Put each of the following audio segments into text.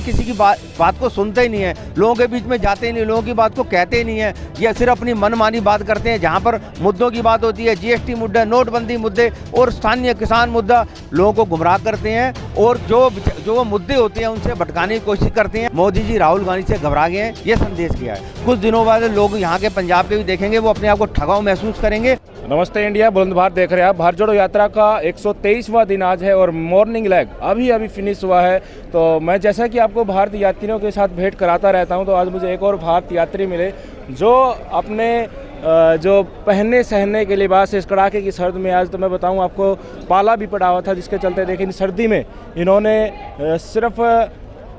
किसी की बात को सुनते ही नहीं है, लोगों के बीच में जाते ही नहीं, लोगों की बात को कहते ही नहीं है। ये सिर्फ अपनी मनमानी बात करते हैं। जहाँ पर मुद्दों की बात होती है, जीएसटी मुद्दा, नोटबंदी मुद्दे और स्थानीय किसान मुद्दा, लोगों को गुमराह करते हैं और जो वो मुद्दे होते हैं उनसे भटकाने की कोशिश करते हैं। मोदी जी राहुल गांधी से घबरा गए हैं, ये संदेश किया है। कुछ दिनों बाद लोग यहाँ के पंजाब के भी देखेंगे, वो अपने आप को ठगाव महसूस करेंगे। नमस्ते इंडिया, बुलंद भारत देख रहे हैं आप। भारत जोड़ो यात्रा का 123वां दिन आज है और मॉर्निंग लेग अभी फिनिश हुआ है। तो मैं जैसा कि आपको भारत यात्रियों के साथ भेंट कराता रहता हूं, तो आज मुझे एक और भारत यात्री मिले जो अपने जो पहनने सहनने के लिबास इस कड़ाके की सर्द में, आज तो मैं बताऊं आपको पाला भी पड़ा हुआ था, जिसके चलते देखिए सर्दी में इन्होंने सिर्फ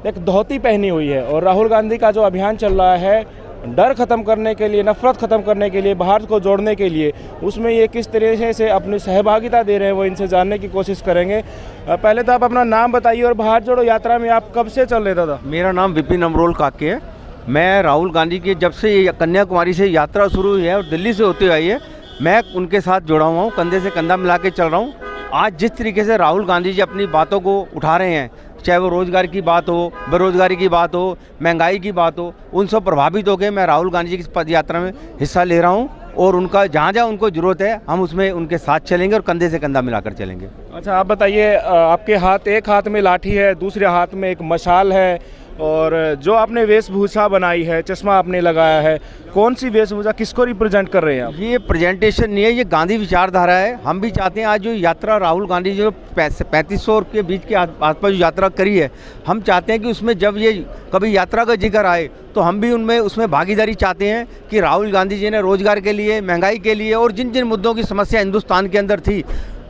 एक धोती पहनी हुई है। और राहुल गांधी का जो अभियान चल रहा है डर ख़त्म करने के लिए, नफरत ख़त्म करने के लिए, भारत को जोड़ने के लिए, उसमें ये किस तरीके से अपनी सहभागिता दे रहे हैं वो इनसे जानने की कोशिश करेंगे। पहले तो आप अपना नाम बताइए और भारत जोड़ो यात्रा में आप कब से चल रहे दादा? मेरा नाम विपिन अमरोल काके है। मैं राहुल गांधी की जब से कन्याकुमारी से यात्रा शुरू हुई है और दिल्ली से होते आई है, मैं उनके साथ जुड़ा हुआ हूँ, कंधे से कंधा मिला के चल रहा हूँ। आज जिस तरीके से राहुल गांधी जी अपनी बातों को उठा रहे हैं, चाहे वो रोज़गार की बात हो, बेरोज़गारी की बात हो, महंगाई की बात हो, उन सब प्रभावित होकर मैं राहुल गांधी जी की पद यात्रा में हिस्सा ले रहा हूँ और उनका जहाँ जहाँ उनको ज़रूरत है हम उसमें उनके साथ चलेंगे और कंधे से कंधा मिलाकर चलेंगे। अच्छा, आप बताइए, आपके एक हाथ में लाठी है, दूसरे हाथ में एक मशाल है और जो आपने वेशभूषा बनाई है, चश्मा आपने लगाया है, कौन सी वेशभूषा किसको रिप्रेजेंट कर रहे हैं आप? ये प्रेजेंटेशन नहीं है, ये गांधी विचारधारा है। हम भी चाहते हैं आज जो यात्रा राहुल गांधी जो 3500 के बीच के आसपास जो यात्रा करी है, हम चाहते हैं कि उसमें जब ये कभी यात्रा का जिक्र आए तो हम भी उसमें भागीदारी चाहते हैं कि राहुल गांधी जी ने रोजगार के लिए, महंगाई के लिए और जिन जिन मुद्दों की समस्या हिंदुस्तान के अंदर थी,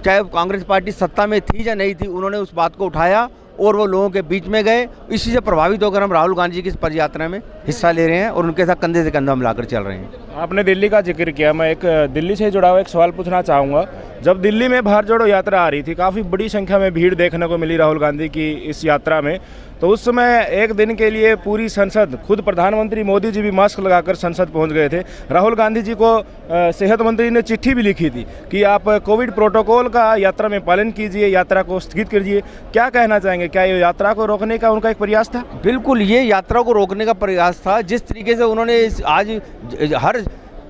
चाहे कांग्रेस पार्टी सत्ता में थी या नहीं थी, उन्होंने उस बात को उठाया और वो लोगों के बीच में गए। इसी से प्रभावित होकर हम राहुल गांधी की इस पद यात्रा में हिस्सा ले रहे हैं और उनके साथ कंधे से कंधा मिलाकर चल रहे हैं। आपने दिल्ली का जिक्र किया, मैं एक दिल्ली से जुड़ा हुआ एक सवाल पूछना चाहूँगा। जब दिल्ली में भारत जोड़ो यात्रा आ रही थी, काफ़ी बड़ी संख्या में भीड़ देखने को मिली राहुल गांधी की इस यात्रा में, तो उस समय एक दिन के लिए पूरी संसद, खुद प्रधानमंत्री मोदी जी भी मास्क लगाकर संसद पहुंच गए थे। राहुल गांधी जी को सेहत मंत्री ने चिट्ठी भी लिखी थी कि आप कोविड प्रोटोकॉल का यात्रा में पालन कीजिए, यात्रा को स्थगित कीजिए। क्या कहना चाहेंगे, क्या ये यात्रा को रोकने का उनका एक प्रयास था? बिल्कुल, ये यात्रा को रोकने का प्रयास था। जिस तरीके से उन्होंने आज हर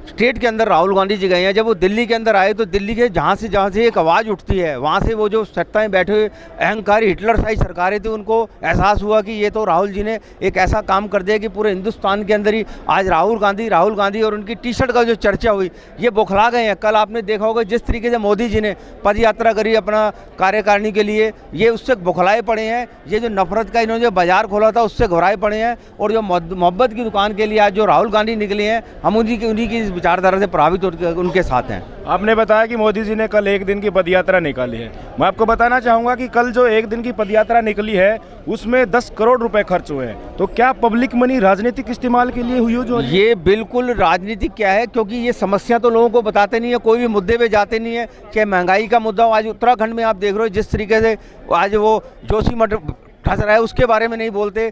स्टेट के अंदर राहुल गांधी जी गए हैं, जब वो दिल्ली के अंदर आए तो दिल्ली के जहाँ से एक आवाज़ उठती है, वहाँ से वो जो सत्ता में बैठे हुए अहंकारी हिटलर शाही सरकारें थी, उनको एहसास हुआ कि ये तो राहुल जी ने एक ऐसा काम कर दिया कि पूरे हिंदुस्तान के अंदर ही आज राहुल गांधी और उनकी टी शर्ट का जो चर्चा हुई, ये बौखला गए हैं। कल आपने देखा होगा जिस तरीके से मोदी जी ने पद यात्रा करी अपना कार्यकारिणी के लिए, ये उससे बौखलाए पड़े हैं। ये जो नफरत का इन्होंने जो बाजार खोला था उससे घबराए पड़े हैं और जो मोहब्बत की दुकान के लिए आज जो राहुल गांधी निकले हैं, हम उन्हीं की विचारधारा से प्रभावित होकर उनके साथ हैं। आपने बताया कि मोदी जी ने कल एक दिन की पदयात्रा निकाली है। मैं आपको बताना चाहूँगा कि कल जो एक दिन की पदयात्रा निकली है उसमें 10 करोड़ रुपए खर्च हुए हैं। तो क्या पब्लिक मनी राजनीतिक इस्तेमाल के लिए हुई हो? जो ये बिल्कुल राजनीतिक क्या है, क्योंकि ये समस्या तो लोगों को बताते नहीं है, कोई भी मुद्दे पे जाते नहीं है। चाहे महंगाई का मुद्दा हो, आज उत्तराखंड में आप देख रहे हो जिस तरीके से आज वो जोशीमठ फंस रहा है, उसके बारे में नहीं बोलते।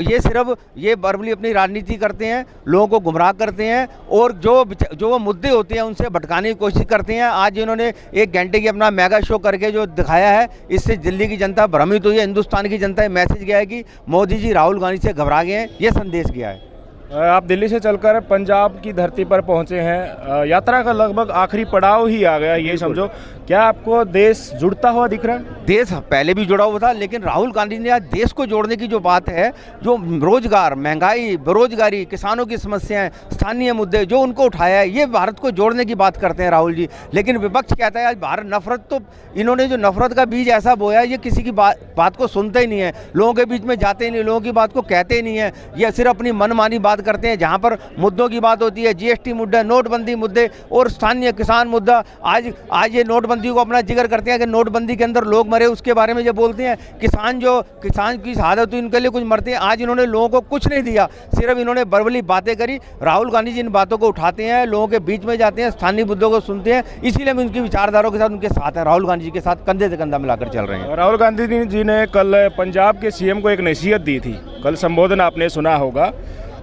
ये सिर्फ ये बर्बली अपनी राजनीति करते हैं, लोगों को गुमराह करते हैं और जो वो मुद्दे होते हैं उनसे भटकाने की कोशिश करते हैं। आज इन्होंने 1 घंटे की अपना मेगा शो करके जो दिखाया है, इससे दिल्ली की जनता भ्रमित हुई है, हिंदुस्तान की जनता मैसेज गया है कि मोदी जी राहुल गांधी से घबरा गए हैं, ये संदेश गया है। आप दिल्ली से चलकर पंजाब की धरती पर पहुंचे हैं, यात्रा का लगभग आखिरी पड़ाव ही आ गया, ये समझो। क्या आपको देश जुड़ता हुआ दिख रहा है? देश पहले भी जुड़ा हुआ था, लेकिन राहुल गांधी ने आज देश को जोड़ने की जो बात है, जो रोजगार, महंगाई, बेरोजगारी, किसानों की समस्याएं, स्थानीय मुद्दे जो उनको उठाया है, ये भारत को जोड़ने की बात करते हैं राहुल जी। लेकिन विपक्ष कहता है आज भारत नफरत, तो इन्होंने जो नफरत का बीज ऐसा बोया, ये किसी की बात को सुनते ही नहीं है, लोगों के बीच में जाते ही नहीं, लोगों की बात को कहते ही नहीं है। ये सिर्फ अपनी मनमानी बात करते हैं। जहाँ पर मुद्दों की बात होती है, जीएसटी मुद्दा, नोटबंदी मुद्दे और स्थानीय किसान मुद्दा, आज ये नोटबंदी को अपना जिक्र करते हैं कि नोटबंदी के अंदर लोग मरे, उसके बारे में जब बोलते हैं, किसान की शहादत हुई, उनके लिए कुछ मरते हैं। आज इन्होंने लोगों को कुछ नहीं दिया, सिर्फ इन्होंने बर्बली बातें करी। राहुल गांधी जी इन बातों को उठाते हैं, लोगों के बीच में जाते हैं, स्थानीय मुद्दों को सुनते हैं, इसीलिए हम उनकी विचारधाराओं के साथ उनके साथ हैं, राहुल गांधी जी के साथ कंधे से कंधा मिलाकर चल रहे हैं। राहुल गांधी जी ने कल पंजाब के सीएम को एक नसीहत दी थी, कल संबोधन आपने सुना होगा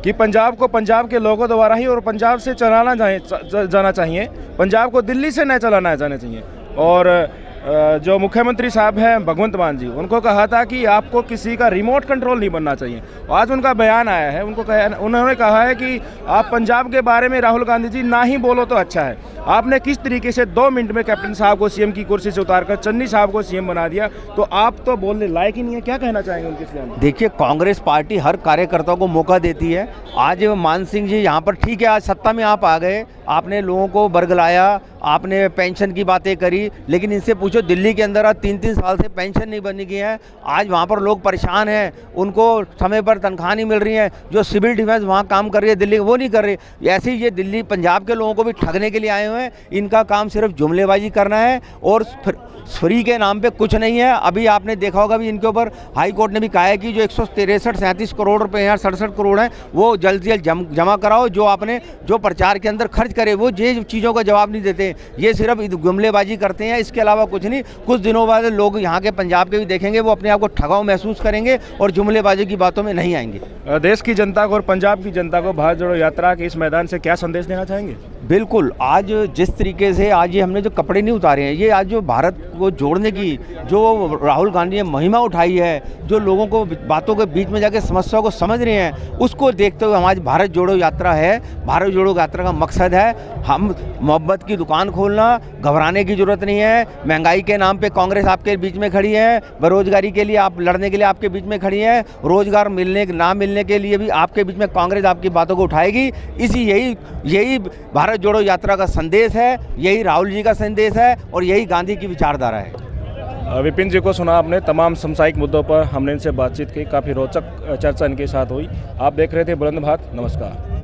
कि पंजाब को पंजाब के लोगों द्वारा ही और पंजाब से चलाना जाना चाहिए, पंजाब को दिल्ली से न चलाना जाना चाहिए। और जो मुख्यमंत्री साहब हैं भगवंत मान जी, उनको कहा था कि आपको किसी का रिमोट कंट्रोल नहीं बनना चाहिए। आज उनका बयान आया है, उन्होंने कहा है कि आप पंजाब के बारे में राहुल गांधी जी ना ही बोलो तो अच्छा है। आपने किस तरीके से 2 मिनट में कैप्टन साहब को सीएम की कुर्सी से उतारकर चन्नी साहब को सीएम बना दिया, तो आप तो बोलने लायक ही नहीं है। क्या कहना चाहेंगे उनके खिलाफ? देखिए, कांग्रेस पार्टी हर कार्यकर्ता को मौका देती है। आज मान सिंह जी यहाँ पर ठीक है, आज सत्ता में आप आ गए, आपने लोगों को बरगलाया, आपने पेंशन की बातें करी, लेकिन इनसे पूछो दिल्ली के अंदर आज 3-3 साल से पेंशन नहीं बनी की है। आज वहाँ पर लोग परेशान हैं, उनको समय पर तनख्वाह नहीं मिल रही है। जो सिविल डिफेंस वहाँ काम कर रही है दिल्ली, वो नहीं कर रही। ऐसे ही ये दिल्ली पंजाब के लोगों को भी ठगने के लिए आए हुए हैं। इनका काम सिर्फ जुमलेबाजी करना है और फ्री के नाम पे कुछ नहीं है। अभी आपने देखा होगा भी इनके ऊपर हाई कोर्ट ने भी कहा है कि जो 163-37 करोड़ रुपए हैं, 67 करोड़ हैं, वो जल्द से जल्द जमा कराओ। जो आपने जो प्रचार के अंदर खर्च करे, वो ये चीज़ों का जवाब नहीं देते। ये सिर्फ जुमलेबाजी करते हैं, इसके अलावा कुछ नहीं। कुछ दिनों बाद लोग यहाँ के पंजाब के भी देखेंगे, वो अपने आप को ठगाव महसूस करेंगे और जुमलेबाजी की बातों में नहीं आएंगे। देश की जनता को और पंजाब की जनता को भारत जोड़ो यात्रा के इस मैदान से क्या संदेश देना चाहेंगे? बिल्कुल, आज जिस तरीके से आज ये हमने जो कपड़े नहीं उतारे हैं, ये आज जो भारत को जोड़ने की जो राहुल गांधी ने महिमा उठाई है, जो लोगों को बातों के बीच में जाके समस्याओं को समझ रहे हैं, उसको देखते हुए हमारी भारत जोड़ो यात्रा है। भारत जोड़ो यात्रा का मकसद है हम मोहब्बत की दुकान खोलना। घबराने की ज़रूरत नहीं है। महंगाई के नाम पे कांग्रेस आपके बीच में खड़ी है, बेरोजगारी के लिए आप लड़ने के लिए आपके बीच में खड़ी है, रोजगार मिलने ना मिलने के लिए भी आपके बीच में कांग्रेस आपकी बातों को उठाएगी। यही भारत जोड़ो यात्रा का संदेश है, यही राहुल जी का संदेश है और यही गांधी की विचारधारा है। विपिन जी को सुना आपने, तमाम सामुदायिक मुद्दों पर हमने इनसे बातचीत की, काफ़ी रोचक चर्चा इनके साथ हुई। आप देख रहे थे बुलंद भारत। नमस्कार।